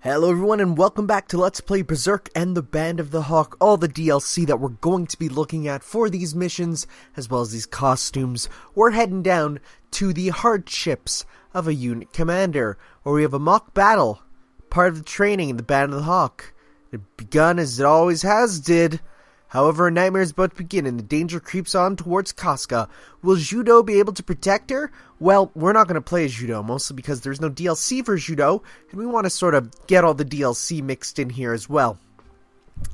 Hello everyone and welcome back to Let's Play Berserk and the Band of the Hawk, all the DLC that we're going to be looking at for these missions, as well as these costumes. We're heading down to the hardships of a unit commander, where we have a mock battle, part of the training in the Band of the Hawk. It begun as it always has did. However, a nightmare is about to begin and the danger creeps on towards Casca. Will Judo be able to protect her? Well, we're not going to play as Judo, mostly because there's no DLC for Judo, and we want to sort of get all the DLC mixed in here as well.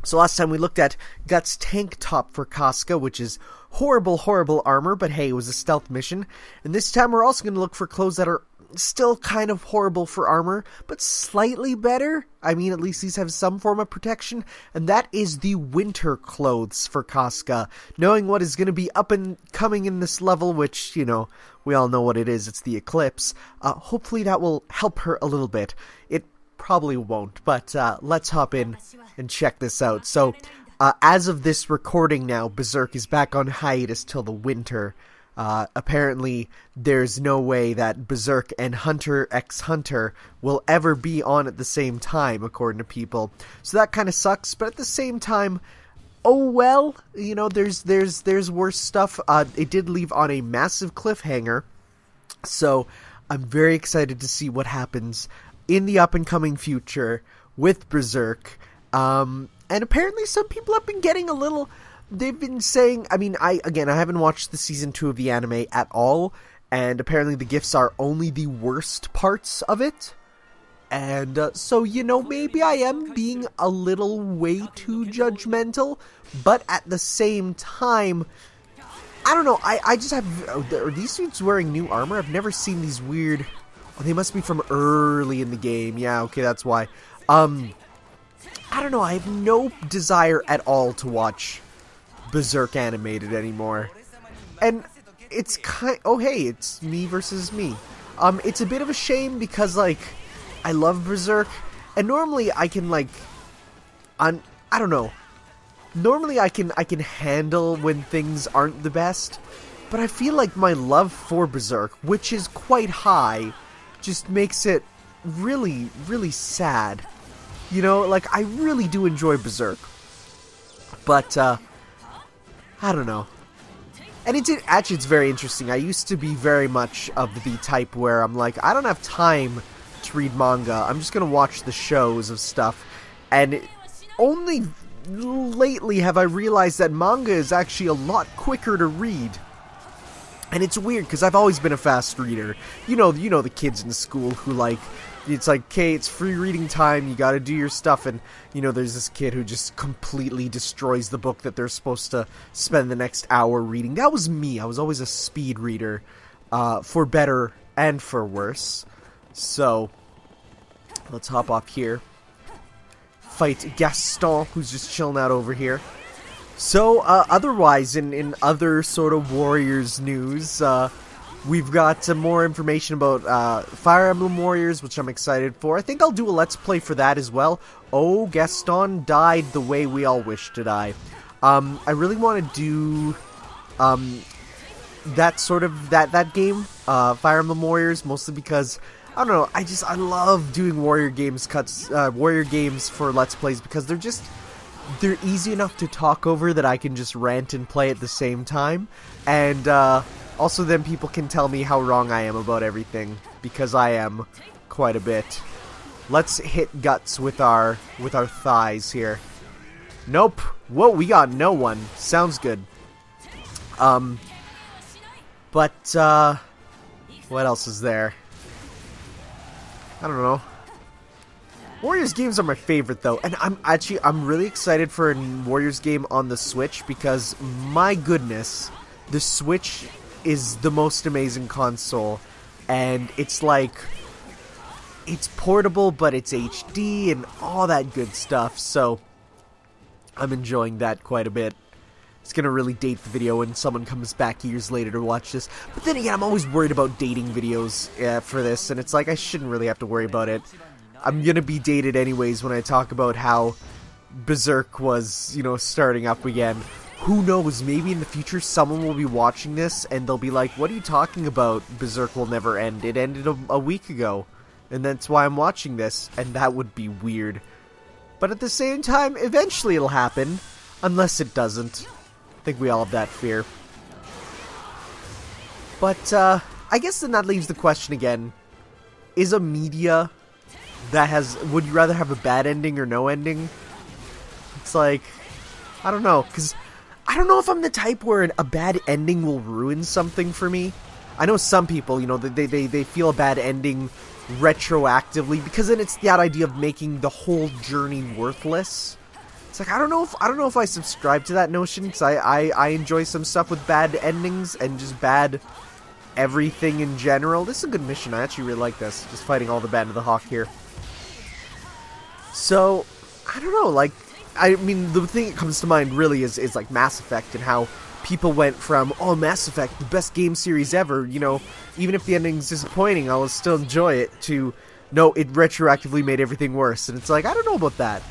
So last time we looked at Guts tank top for Casca, which is horrible armor, but hey, it was a stealth mission. And this time we're also going to look for clothes that are still kind of horrible for armor, but slightly better. I mean, at least these have some form of protection, and that is the winter clothes for Casca. Knowing what is going to be up and coming in this level, which, you know, we all know what it is, it's the eclipse. Hopefully that will help her a little bit. It probably won't, but let's hop in and check this out. So, as of this recording now, Berserk is back on hiatus till the winter. Apparently, there's no way that Berserk and Hunter x Hunter will ever be on at the same time, according to people. So that kind of sucks, but at the same time, oh well, you know, there's worse stuff. It did leave on a massive cliffhanger, so I'm very excited to see what happens in the up-and-coming future with Berserk. And apparently some people have been getting a little... They've been saying, I mean, I haven't watched the season 2 of the anime at all, and apparently the gifts are only the worst parts of it. And so, you know, maybe I am being a little way too judgmental, but at the same time, I don't know, I just have, are these dudes wearing new armor? I've never seen these weird, oh, they must be from early in the game, yeah, okay, that's why. I don't know, I have no desire at all to watch Berserk animated anymore, and it's oh hey, it's me versus me. It's a bit of a shame because, like, I love Berserk, and normally I can, like, I don't know, normally I can handle when things aren't the best, but I feel like my love for Berserk, which is quite high, just makes it really sad. You know, like, I really do enjoy Berserk, but I don't know. And it's very interesting. I used to be very much of the type where I'm like, I don't have time to read manga. I'm just going to watch the shows of stuff. And only lately have I realized that manga is actually a lot quicker to read. And it's weird because I've always been a fast reader. You know the kids in school who, like, it's like, okay, it's free reading time, you gotta do your stuff, and, you know, there's this kid who just completely destroys the book that they're supposed to spend the next hour reading. That was me. I was always a speed reader, for better and for worse. So, let's hop off here. Fight Gaston, who's just chilling out over here. So, otherwise, in other sort of Warriors news, we've got some more information about Fire Emblem Warriors, which I'm excited for. I think I'll do a Let's Play for that as well. Oh, Gaston died the way we all wish to die. I really want to do that sort of, that game, Fire Emblem Warriors, mostly because, I don't know, I love doing Warrior games for Let's Plays, because they're easy enough to talk over that I can just rant and play at the same time, and also then people can tell me how wrong I am about everything, because I am quite a bit. Let's hit Guts with our thighs here. Nope. Whoa, we got no one. Sounds good. But what else is there? I don't know. Warriors games are my favorite, though, and I'm really excited for a Warriors game on the Switch, because, my goodness, the Switch is the most amazing console, and it's like, it's portable, but it's HD, and all that good stuff, so I'm enjoying that quite a bit. It's gonna really date the video when someone comes back years later to watch this, but then again, I'm always worried about dating videos for this, and it's like, I shouldn't really have to worry about it. I'm gonna be dated anyways when I talk about how Berserk was, you know, starting up again. Who knows, maybe in the future someone will be watching this and they'll be like, what are you talking about? Berserk will never end. It ended a week ago. And that's why I'm watching this, and that would be weird. But at the same time, eventually it'll happen. Unless it doesn't. I think we all have that fear. But, I guess then that leaves the question again. Is a media that has... Would you rather have a bad ending or no ending? It's like... I don't know, because... I don't know if I'm the type where a bad ending will ruin something for me. I know some people, you know, they feel a bad ending retroactively, because then it's that idea of making the whole journey worthless. It's like, I don't know if I subscribe to that notion, because I enjoy some stuff with bad endings and just bad everything in general. This is a good mission. I actually really like this. Just fighting all the Band of the Hawk here. So, I don't know, like, I mean, the thing that comes to mind really is like Mass Effect and how people went from, oh, Mass Effect, the best game series ever, you know, even if the ending's disappointing, I will still enjoy it, to, no, it retroactively made everything worse. And it's like, I don't know about that.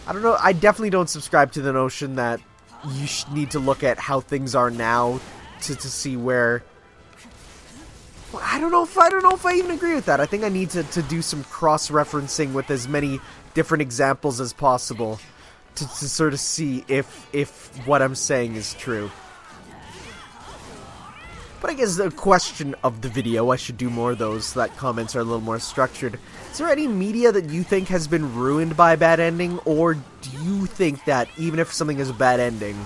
I don't know, I definitely don't subscribe to the notion that you need to look at how things are now to see where... Well, I don't know if I even agree with that. I think I need to do some cross-referencing with as many different examples as possible to sort of see if what I'm saying is true. But I guess the question of the video, I should do more of those so that comments are a little more structured. Is there any media that you think has been ruined by a bad ending, or do you think that even if something has a bad ending,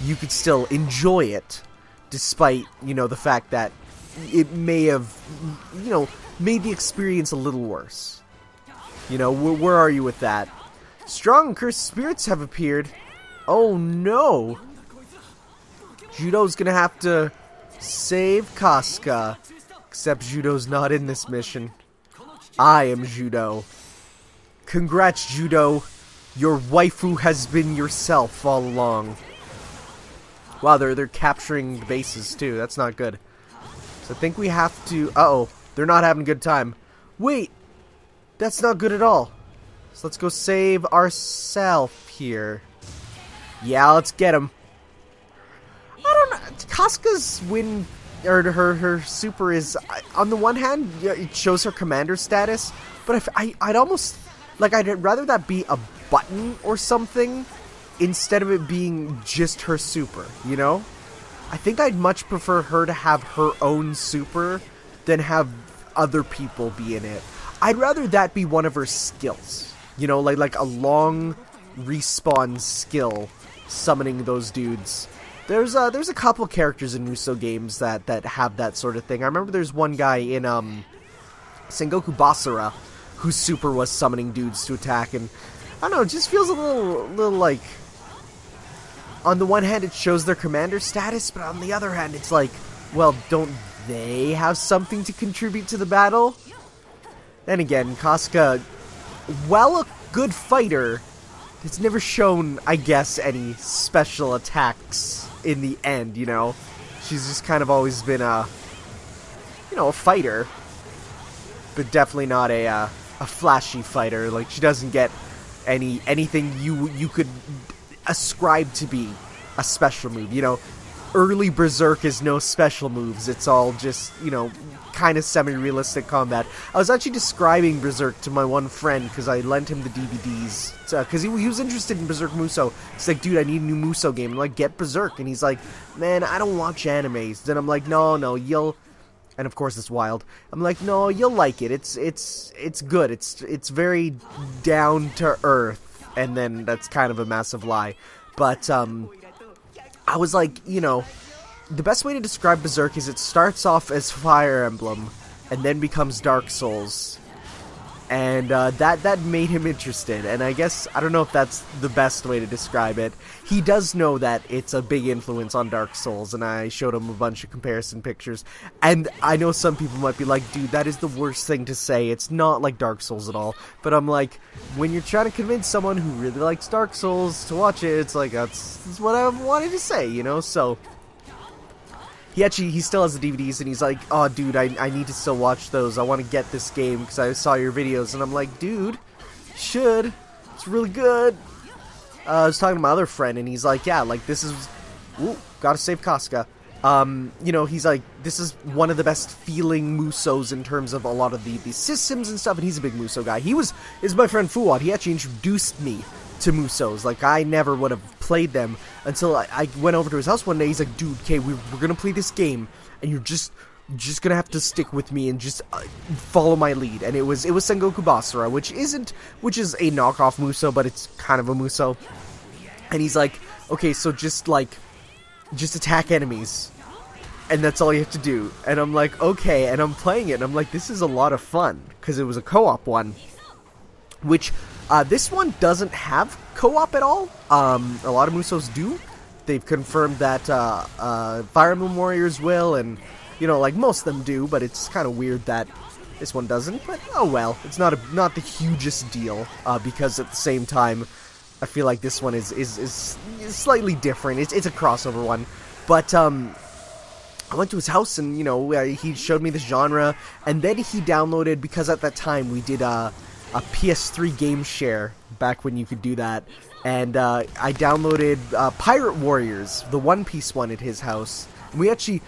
you could still enjoy it, despite, you know, the fact that it may have, you know, made the experience a little worse? You know, where are you with that? Strong and cursed spirits have appeared. Oh no! Judo's gonna have to save Casca. Except Judo's not in this mission. I am Judo. Congrats, Judo. Your waifu has been yourself all along. Wow, they're capturing the bases too. That's not good. So I think we have to... Uh-oh. They're not having a good time. Wait! That's not good at all. So let's go save ourselves here. Yeah, let's get him. I don't know. Casca's win... Or her super is... On the one hand, it shows her commander status. But I'd almost... Like, I'd rather that be a button or something instead of it being just her super, you know? I think I'd much prefer her to have her own super than have other people be in it. I'd rather that be one of her skills. You know, like a long respawn skill summoning those dudes. There's a couple characters in Musou games that have that sort of thing. I remember there's one guy in Sengoku Basara whose super was summoning dudes to attack, and I don't know, it just feels a little like, on the one hand it shows their commander status, but on the other hand it's like, well, don't they have something to contribute to the battle? Then again, Casca, while a good fighter, has never shown, I guess, any special attacks in the end, you know? She's just kind of always been a, you know, a fighter, but definitely not a flashy fighter. Like, she doesn't get anything you could ascribe to be a special move, you know? Early Berserk is no special moves, it's all just, you know, kind of semi-realistic combat. I was actually describing Berserk to my one friend because I lent him the DVDs, because he was interested in Berserk Musou. He's like, dude, I need a new Musou game. I'm like, get Berserk. And he's like, man, I don't watch animes. Then I'm like, no, you'll... And of course it's wild. I'm like, no, you'll like it. It's good. It's very down to earth. And then that's kind of a massive lie. But, I was like, you know, the best way to describe Berserk is it starts off as Fire Emblem and then becomes Dark Souls. And that made him interested. And I guess, I don't know if that's the best way to describe it. He does know that it's a big influence on Dark Souls, and I showed him a bunch of comparison pictures. And I know some people might be like, dude, that is the worst thing to say. It's not like Dark Souls at all. But I'm like, when you're trying to convince someone who really likes Dark Souls to watch it, it's like, that's what I wanted to say, you know? So... He still has the DVDs, and he's like, oh, dude, I need to still watch those. I want to get this game because I saw your videos. And I'm like, dude, you should. It's really good. I was talking to my other friend, and he's like, yeah, like, this is... Ooh, gotta save Casca. You know, he's like, this is one of the best feeling Musos in terms of a lot of the systems and stuff, and he's a big Muso guy. Is my friend Fuad. He actually introduced me to Musos. Like, I never would have played them until I went over to his house one day. He's like, dude, okay, we're gonna play this game, and you're just gonna have to stick with me and just follow my lead. And it was Sengoku Basara, which is a knockoff Muso, but it's kind of a Muso. And he's like, okay, so just attack enemies, and that's all you have to do. And I'm like, okay, and I'm playing it, and I'm like, this is a lot of fun, because it was a co-op one, which, this one doesn't have co-op at all. A lot of Musos do. They've confirmed that, Fire Emblem Warriors will, and, you know, like, most of them do, but it's kind of weird that this one doesn't, but, oh well, it's not the hugest deal, because at the same time, I feel like this one is slightly different. It's a crossover one, but I went to his house, and you know, he showed me the genre, and then he downloaded, because at that time we did a PS3 game share back when you could do that, and I downloaded Pirate Warriors, the One Piece one, at his house. And we actually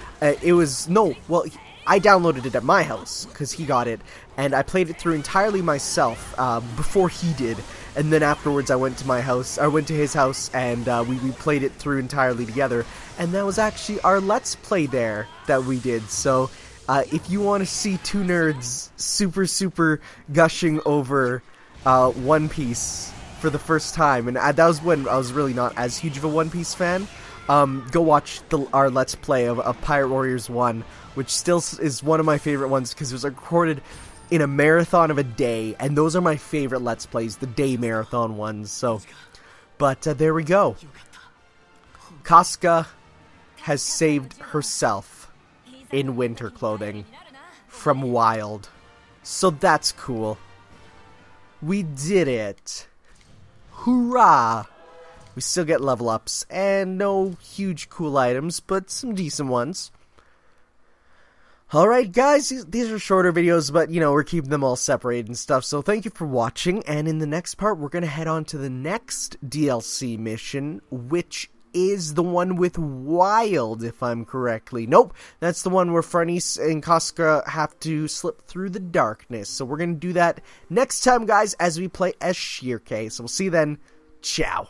I downloaded it at my house because he got it, and I played it through entirely myself before he did. And then afterwards, I went to his house, and we played it through entirely together. And that was actually our Let's Play there that we did. So, if you want to see two nerds super gushing over One Piece for the first time, and that was when I was really not as huge of a One Piece fan, go watch our Let's Play of Pirate Warriors 1, which still is one of my favorite ones because it was recorded in a marathon of a day, and those are my favorite Let's Plays, the day marathon ones. So, but there we go. Casca has saved herself in winter clothing from Wild. So that's cool. We did it. Hoorah! We still get level ups, and no huge cool items, but some decent ones. Alright guys, these are shorter videos, but you know, we're keeping them all separated and stuff, so thank you for watching, and in the next part, we're gonna head on to the next DLC mission, which is the one with Wild, if I'm correctly. Nope, that's the one where Farnese and Casca have to slip through the darkness, so we're gonna do that next time, guys, as we play as Shirke. So we'll see you then. Ciao.